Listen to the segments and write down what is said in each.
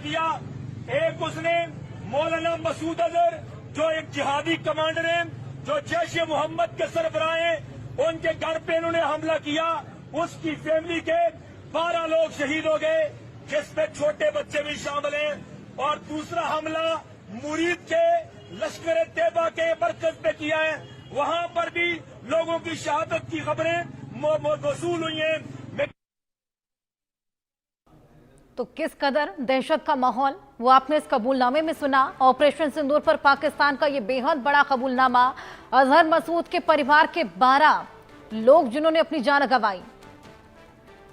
किया। एक उसने मौलाना मसूद अजहर, जो एक जिहादी कमांडर हैं, जो जैश ए मोहम्मद के सरबराह हैं, उनके घर पे इन्होंने हमला किया। उसकी फैमिली के 12 लोग शहीद हो गए, जिसमें छोटे बच्चे भी शामिल हैं। और दूसरा हमला मुरीद के लश्कर तैयबा के मरकज पे किया है, वहां पर भी लोगों की शहादत की खबरें मौसूल हुई हैं। तो किस कदर दहशत का माहौल वो आपने इस कबूलनामे में सुना। ऑपरेशन सिंदूर पर पाकिस्तान का ये बेहद बड़ा कबूलनामा। अजहर मसूद के परिवार के 12 लोग जिन्होंने अपनी जान गंवाई।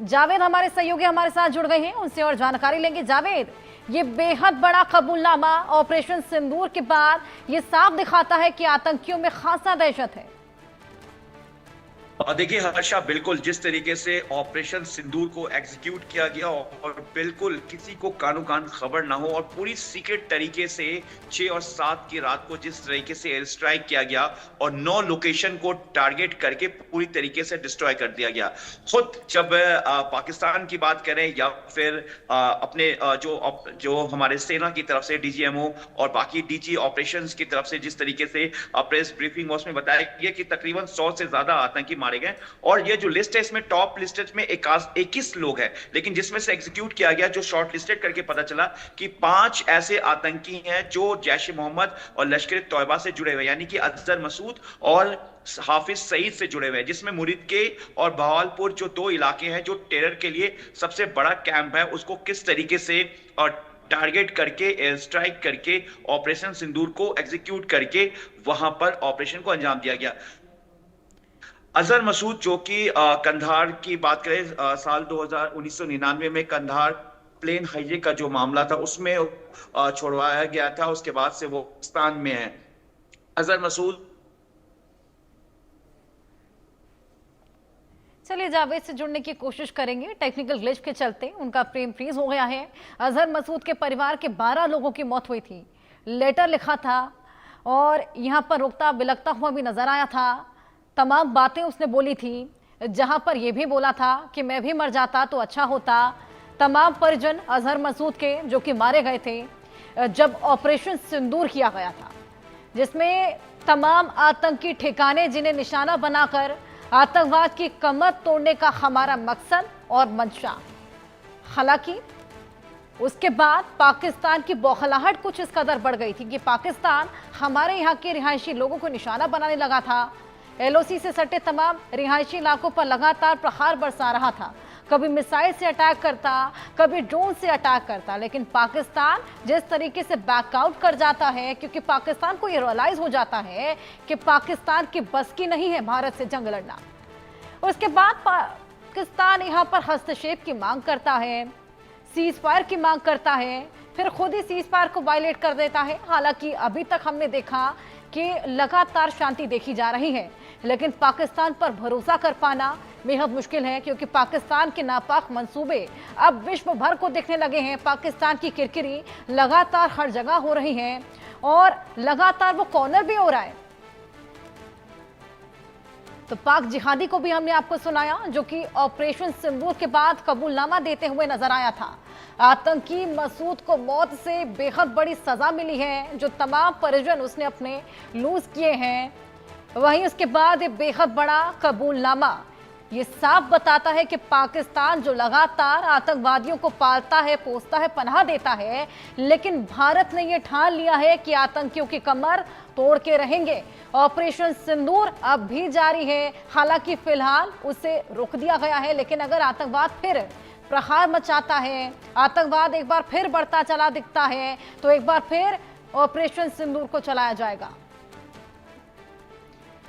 जावेद हमारे सहयोगी हमारे साथ जुड़ गए हैं, उनसे और जानकारी लेंगे। जावेद, ये बेहद बड़ा कबूलनामा ऑपरेशन सिंदूर के बाद ये साफ दिखाता है कि आतंकियों में खासा दहशत है। देखिए हर्षा, बिल्कुल जिस तरीके से ऑपरेशन सिंदूर को एग्जीक्यूट किया गया और बिल्कुल किसी को कानो कान खबर ना हो और पूरी सीक्रेट तरीके से 6 और 7 की रात को जिस तरीके से एयर स्ट्राइक किया गया और 9 लोकेशन को टारगेट करके पूरी तरीके से डिस्ट्रॉय कर दिया गया। खुद जब पाकिस्तान की बात करें या फिर अपने जो हमारे सेना की तरफ से डीजीएमओ और बाकी डीजी ऑपरेशंस की तरफ से जिस तरीके से प्रेस ब्रीफिंग उसमें बताया गया कि तकरीबन 100 से ज्यादा आतंकी मारे गए। और ये जो लिस्ट है इसमें टॉप लिस्टेड में 21 लोग हैं, लेकिन जिसमें से एग्जीक्यूट किया गया, जो शॉर्ट लिस्टेड करके पता चला कि 5 ऐसे आतंकी हैं जो जैश ए मोहम्मद और लश्कर तैयबा से जुड़े हुए, यानी कि अजहर मसूद और हाफिज सईद से जुड़े हुए हैं, जिसमें मुरीद के और बहावलपुर जो 2 इलाके हैं जो टेरर के लिए सबसे बड़ा कैंप है, उसको किस तरीके से और टारगेट करके एयर स्ट्राइक करके ऑपरेशन सिंदूर को एग्जीक्यूट करके वहां पर ऑपरेशन को अंजाम दिया गया। अजहर मसूद जो कि कंधार की बात करें, साल 1999 में कंधार प्लेन हाईजे का जो मामला था उसमें छोड़वाया गया था, उसके बाद से वो पाकिस्तान में है। अजहर मसूद। चलिए जावेद से जुड़ने की कोशिश करेंगे, टेक्निकल ग्लिच के चलते उनका फ्रेम फ्रीज हो गया है। अजहर मसूद के परिवार के 12 लोगों की मौत हुई थी, लेटर लिखा था और यहाँ पर रोकता बिलकता हुआ भी नजर आया था। तमाम बातें उसने बोली थी, जहां पर यह भी बोला था कि मैं भी मर जाता तो अच्छा होता। तमाम परिजन अजहर मसूद के जो कि मारे गए थे जब ऑपरेशन सिंदूर किया गया था, जिसमें तमाम आतंकी ठिकाने जिन्हें निशाना बनाकर आतंकवाद की कमर तोड़ने का हमारा मकसद और मंशा। हालांकि उसके बाद पाकिस्तान की बौखलाहट कुछ इस कदर बढ़ गई थी कि पाकिस्तान हमारे यहाँ के रिहायशी लोगों को निशाना बनाने लगा था। एलओसी से सटे तमाम रिहायशी इलाकों पर लगातार प्रहार बरसा रहा था, कभी मिसाइल से अटैक करता, कभी ड्रोन से अटैक करता। लेकिन पाकिस्तान जिस तरीके से बैकआउट कर जाता है, क्योंकि पाकिस्तान को ये रियलाइज हो जाता है कि पाकिस्तान की बस की नहीं है भारत से जंग लड़ना। उसके बाद पाकिस्तान यहाँ पर हस्तक्षेप की मांग करता है, सीज फायर की मांग करता है, फिर खुद ही सीज फायर को वायलेट कर देता है। हालांकि अभी तक हमने देखा कि लगातार शांति देखी जा रही है, लेकिन पाकिस्तान पर भरोसा कर पाना बेहद मुश्किल है, क्योंकि पाकिस्तान के नापाक मंसूबे अब विश्व भर को दिखने लगे हैं। पाकिस्तान की किरकिरी लगातार हर जगह हो रही है और लगातार वो कॉर्नर भी हो रहा है। तो पाक जिहादी को भी हमने आपको सुनाया, जो कि ऑपरेशन सिंदूर के बाद कबूलनामा देते हुए नजर आया था। आतंकी मसूद को मौत से बेहद बड़ी सजा मिली है, जो तमाम परिजन उसने अपने लूज किए हैं। वहीं उसके बाद ये बेहद बड़ा कबूलनामा ये साफ बताता है कि पाकिस्तान जो लगातार आतंकवादियों को पालता है, पोसता है, पनाह देता है, लेकिन भारत ने ये ठान लिया है कि आतंकियों की कमर तोड़ के रहेंगे। ऑपरेशन सिंदूर अब भी जारी है, हालांकि फिलहाल उसे रोक दिया गया है, लेकिन अगर आतंकवाद फिर प्रहार मचाता है, आतंकवाद एक बार फिर बढ़ता चला दिखता है, तो एक बार फिर ऑपरेशन सिंदूर को चलाया जाएगा।